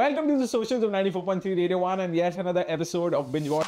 Welcome to the socials of 94.3 Radio 1 and yet another episode of Binge Watch.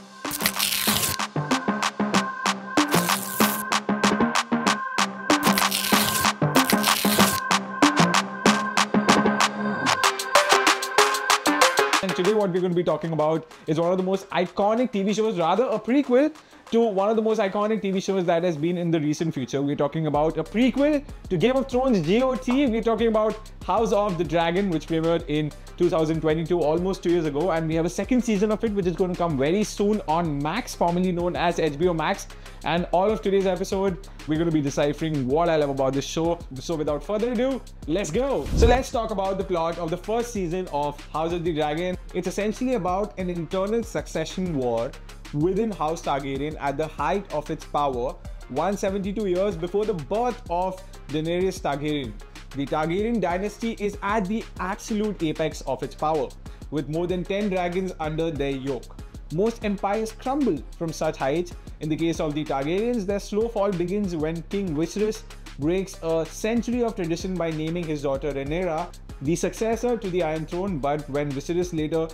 And today what we're going to be talking about is one of the most iconic TV shows, rather a prequel to one of the most iconic TV shows that has been in the recent future. We're talking about a prequel to Game of Thrones GOT. We're talking about House of the Dragon, which premiered in 2022, almost 2 years ago. And we have a second season of it, which is going to come very soon on Max, formerly known as HBO Max. And all of today's episode, we're going to be deciphering what I love about this show. So without further ado, let's go. So let's talk about the plot of the first season of House of the Dragon. It's essentially about an internal succession war within House Targaryen at the height of its power, 172 years before the birth of Daenerys Targaryen. The Targaryen dynasty is at the absolute apex of its power, with more than 10 dragons under their yoke. Most empires crumble from such heights. In the case of the Targaryens, their slow fall begins when King Viserys breaks a century of tradition by naming his daughter Rhaenyra the successor to the Iron Throne, but when Viserys later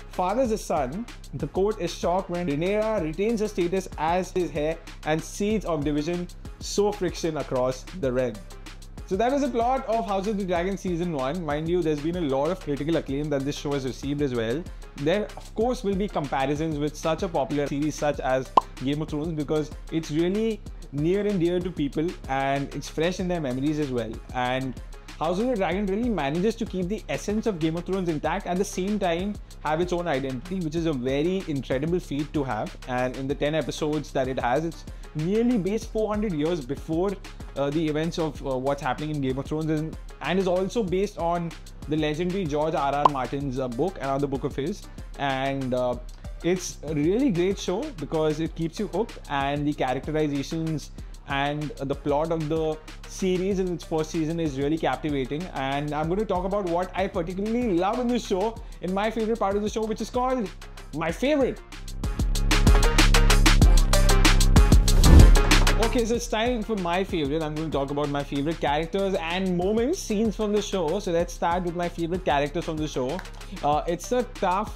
fathers a son, the court is shocked when Rhaenyra retains her status as his heir and seeds of division sow friction across the realm. So that was the plot of House of the Dragon Season 1. Mind you, there's been a lot of critical acclaim that this show has received as well. There, of course, will be comparisons with such a popular series such as Game of Thrones because it's really near and dear to people and it's fresh in their memories as well. And House of the Dragon really manages to keep the essence of Game of Thrones intact, at the same time have its own identity, which is a very incredible feat to have. And in the 10 episodes that it has, it's nearly based 400 years before the events of what's happening in Game of Thrones, and is also based on the legendary George R.R. Martin's book, another book of his. And it's a really great show because it keeps you hooked, and the characterizations and the plot of the series in its first season is really captivating. And I'm going to talk about what I particularly love in this show, in my favorite part of the show, which is called My Favorite. Okay, so it's time for my favorite. I'm going to talk about my favorite characters and moments, scenes from the show. So let's start with my favorite characters from the show. It's a tough...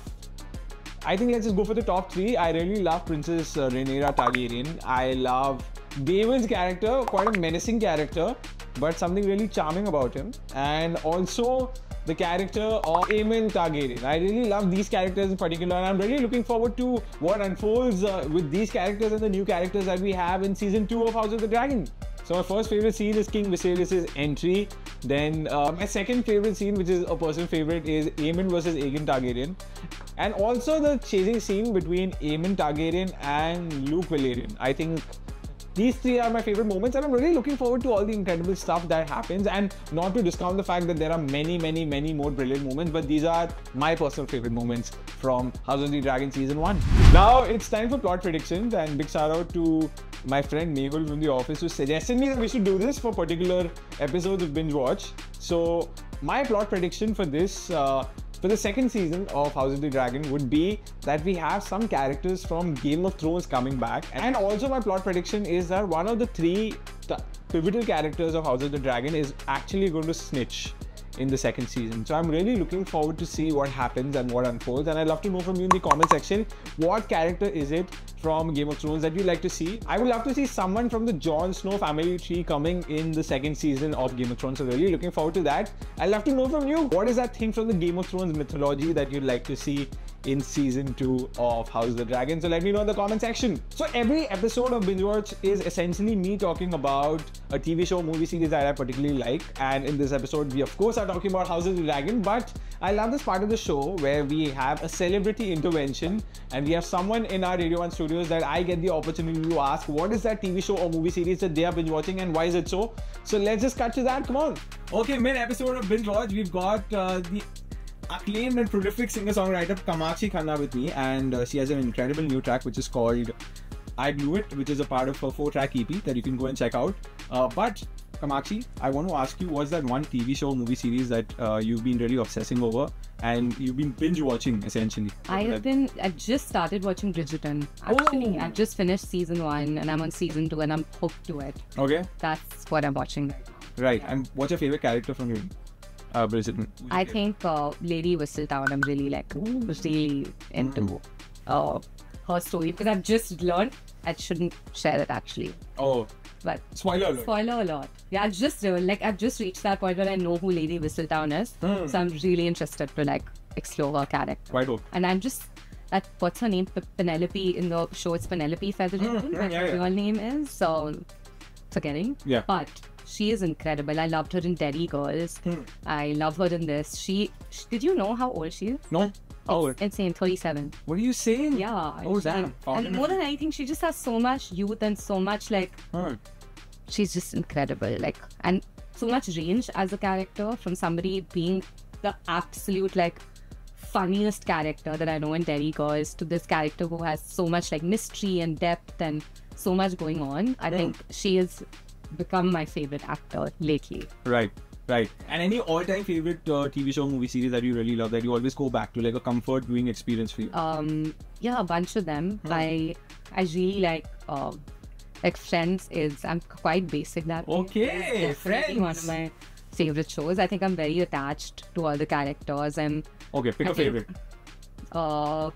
I think let's just go for the top three. I really love Princess Rhaenyra Targaryen. I love Daemon's character, quite a menacing character, but something really charming about him. And also the character of Aemon Targaryen. I really love these characters in particular, and I'm really looking forward to what unfolds with these characters and the new characters that we have in season 2 of House of the Dragon. So my first favorite scene is King Viserys' entry. Then my second favorite scene, which is a personal favorite, is Aemon versus Aegon Targaryen. And also the chasing scene between Aemon Targaryen and Luke Valerian. I think these three are my favorite moments, and I'm really looking forward to all the incredible stuff that happens. And not to discount the fact that there are many more brilliant moments, but these are my personal favorite moments from House of the Dragon Season 1. Now it's time for plot predictions, and big shout out to my friend Mehul from the office who suggested me that we should do this for particular episodes of Binge Watch. So my plot prediction for this for the second season of House of the Dragon would be that we have some characters from Game of Thrones coming back. And also my plot prediction is that one of the three pivotal characters of House of the Dragon is actually going to snitch in the second season. So I'm really looking forward to see what happens and what unfolds, and I'd love to know from you in the comment section, what character is it from Game of Thrones that you'd like to see. I would love to see someone from the Jon Snow family tree coming in the second season of Game of Thrones, so really looking forward to that. I'd love to know from you, what is that thing from the Game of Thrones mythology that you'd like to see in season 2 of House of the Dragon? So let me know in the comment section. So every episode of Binge Watch is essentially me talking about a TV show, movie series that I particularly like. And in this episode, we of course are talking about House of the Dragon, but I love this part of the show where we have a celebrity intervention and we have someone in our Radio 1 studios that I get the opportunity to ask what is that TV show or movie series that they are binge watching and why is it so? So let's just cut to that, come on. Okay, mid episode of Binge Watch, we've got the acclaimed and prolific singer-songwriter Kamakshi Khanna with me, and she has an incredible new track which is called I Blew It, which is a part of her 4-track EP that you can go and check out. But Kamakshi, I want to ask you, what's that one TV show, movie series that you've been really obsessing over and you've been binge watching essentially? I've just started watching Bridgerton. Actually, I've just finished season 1 and I'm on season 2 and I'm hooked to it. Okay. That's what I'm watching right now. Right. And what's your favorite character from here? Bridgerton? I think Lady Whistletown, I'm really really into her story, because I've just learned I shouldn't share it actually. Oh, but spoiler alert. Spoiler alert. Yeah, I've just reached that point where I know who Lady Whistletown is, so I'm really interested to explore her character. Quite okay. And I'm just what's her name? Penelope in the show. It's Penelope Featherington. Her real name is forgetting. Yeah. But she is incredible. I loved her in Derry Girls. I love her in this. Did you know how old she is? No. Oh, insane. 37. What are you saying? Yeah. Oh, damn. And more than anything, she just has so much youth and so much she's just incredible. And so much range as a character, from somebody being the absolute funniest character that I know in Derry Girls to this character who has so much mystery and depth and so much going on. I think she has become my favorite actor lately. Right. And any all-time favorite TV show, movie series that you really love, that you always go back to, a comfort viewing experience for you? Yeah, a bunch of them. I really like Friends. I'm quite basic that way. Okay, Friends. One of my favorite shows. I think I'm very attached to all the characters. Okay, pick a favorite.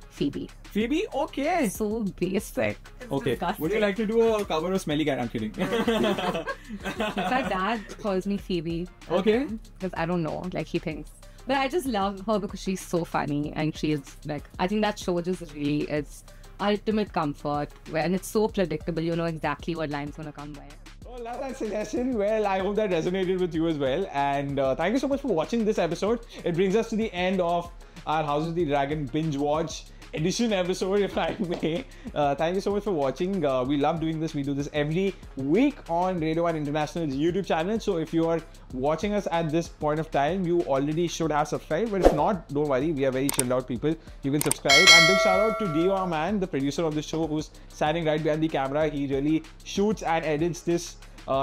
Phoebe. Phoebe? Okay. So basic. Okay. Disgusting. Would you like to do a cover of Smelly Cat? I'm kidding. My dad calls me Phoebe. Okay. Because I don't know, he thinks. But I just love her because she's so funny, and she is I think that show just really is ultimate comfort, and it's so predictable. You know exactly what line's gonna come by. Oh, love that suggestion. Well, I hope that resonated with you as well. And thank you so much for watching this episode. It brings us to the end of our House of the Dragon Binge Watch edition episode, if I may. Thank you so much for watching. We love doing this. We do this every week on Radio 1 International's YouTube channel. So if you are watching us at this point of time, you already should have subscribed. But if not, don't worry. We are very chilled out people. You can subscribe. And big shout out to Dio, our man, the producer of the show, who's standing right behind the camera. He really shoots and edits this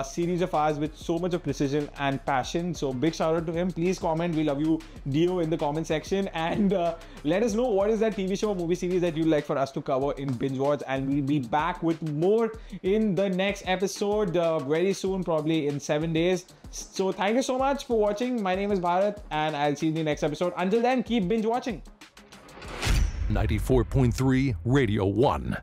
series of ours with so much of precision and passion. So big shout out to him. Please comment. We love you, Dio, in the comment section, and let us know what is that TV show or movie series that you'd like for us to cover in Binge Watch, and we'll be back with more in the next episode very soon, probably in 7 days. So thank you so much for watching. My name is Bhaarat, and I'll see you in the next episode. Until then, keep binge watching. 94.3 Radio 1.